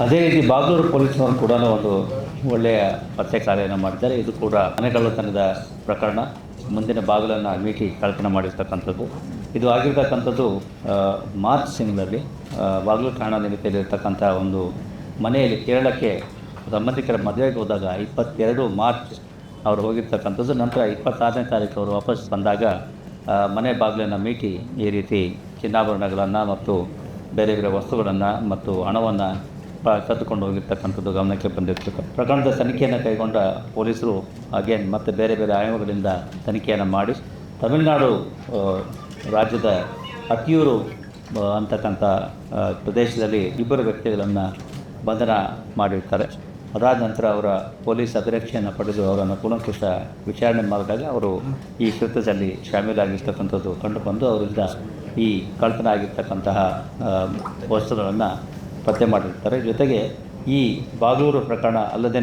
ಅದೇ ರೀತಿ ಬಾಗಲೂರು ಪೊಲೀಸ್ನವರು ಕೂಡ ಒಂದು ಒಳ್ಳೆಯ ಪತ್ತೆ ಕಾರ್ಯವನ್ನು ಮಾಡಿದ್ದಾರೆ. ಇದು ಕೂಡ ಮನೆಗಳ್ಳತನದ ಪ್ರಕರಣ. ಮುಂದಿನ ಬಾಗಿಲನ್ನು ಮೀಟಿ ಕಳ್ಳತನ ಮಾಡಿರ್ತಕ್ಕಂಥದ್ದು. ಇದು ಆಗಿರ್ತಕ್ಕಂಥದ್ದು ಮಾರ್ಚ್ ತಿಂಗಳಲ್ಲಿ ಬಾಗಲೂರು ಠಾಣಾ ನಿಮಿತಿಯಲ್ಲಿರ್ತಕ್ಕಂಥ ಒಂದು ಮನೆಯಲ್ಲಿ ಕೇರಳಕ್ಕೆ ಸಂಬಂಧಿಕರ ಮದುವೆಗೆ ಹೋದಾಗ 22 ಮಾರ್ಚ್ ಅವರು ಹೋಗಿರ್ತಕ್ಕಂಥದ್ದು. ನಂತರ 26ನೇ ತಾರೀಕು ಅವರು ವಾಪಸ್ ಬಂದಾಗ ಮನೆ ಬಾಗಿಲನ್ನು ಮೀಟಿ ಈ ರೀತಿ ಚಿನ್ನಾಭರಣಗಳನ್ನು ಮತ್ತು ಬೇರೆ ಬೇರೆ ವಸ್ತುಗಳನ್ನು ಮತ್ತು ಹಣವನ್ನು ಕದ್ದುಕೊಂಡು ಹೋಗಿರ್ತಕ್ಕಂಥದ್ದು ಗಮನಕ್ಕೆ ಬಂದಿರ್ತಕ್ಕಂಥ ಪ್ರಕರಣದ ತನಿಖೆಯನ್ನು ಕೈಗೊಂಡ ಪೊಲೀಸರು ಅಗೇನ್ ಮತ್ತು ಬೇರೆ ಬೇರೆ ಆಯೋಗಗಳಿಂದ ತನಿಖೆಯನ್ನು ಮಾಡಿ ತಮಿಳುನಾಡು ರಾಜ್ಯದ ಅತಿಯೂರು ಅಂತಕ್ಕಂಥ ಪ್ರದೇಶದಲ್ಲಿ 2 ವ್ಯಕ್ತಿಗಳನ್ನು ಬಂಧನ ಮಾಡಿರ್ತಾರೆ. ಅದಾದ ನಂತರ ಅವರ ಪೊಲೀಸ್ ಅಭಿರಕ್ಷೆಯನ್ನು ಪಡೆದು ಅವರನ್ನು ಕೂಲಂಕುಷ ವಿಚಾರಣೆ ಮಾಡಿದಾಗ ಅವರು ಈ ಕೃತ್ಯದಲ್ಲಿ ಶಾಮೀಲಾಗಿರ್ತಕ್ಕಂಥದ್ದು ಕಂಡುಬಂದು ಅವರಿಂದ ಈ ಕಳ್ಳತನ ಆಗಿರ್ತಕ್ಕಂತಹ ವಸ್ತುಗಳನ್ನು ಪತ್ತೆ ಮಾಡಿರ್ತಾರೆ. ಜೊತೆಗೆ ಈ ಬಾಗಲೂರು ಪ್ರಕರಣ ಅಲ್ಲದೇ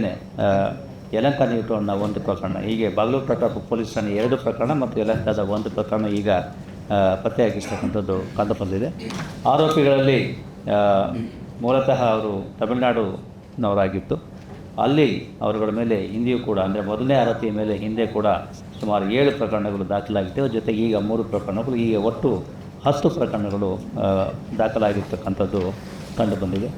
ಯಲಹಂಕ ನ್ಯೂಟೌನ್ನ ಅನ್ನೋ ಒಂದು ಪ್ರಕರಣ, ಹೀಗೆ ಬಾಗಲೂರು ಪ್ರಕರಣ ಪೊಲೀಸರನ್ನು 2 ಪ್ರಕರಣ ಮತ್ತು ಯಲಹಂಕದ ಒಂದು ಪ್ರಕರಣ ಈಗ ಪತ್ತೆಯಾಗಿರ್ತಕ್ಕಂಥದ್ದು ಕಂಡುಬಂದಿದೆ. ಆರೋಪಿಗಳಲ್ಲಿ ಮೂಲತಃ ಅವರು ತಮಿಳುನಾಡುನವರಾಗಿತ್ತು. ಅಲ್ಲಿ ಅವರುಗಳ ಮೇಲೆ ಹಿಂದೆಯೂ ಕೂಡ ಅಂದರೆ ಮೊದಲನೇ ಆರೋಪಿಯ ಮೇಲೆ ಹಿಂದೆ ಕೂಡ ಸುಮಾರು 7 ಪ್ರಕರಣಗಳು ದಾಖಲಾಗಿದ್ದವು. ಜೊತೆಗೆ ಈಗ 3 ಪ್ರಕರಣಗಳು, ಈಗ ಒಟ್ಟು 10 ಪ್ರಕರಣಗಳು ದಾಖಲಾಗಿರ್ತಕ್ಕಂಥದ್ದು ಕಂಡುಬಂದಿದೆ.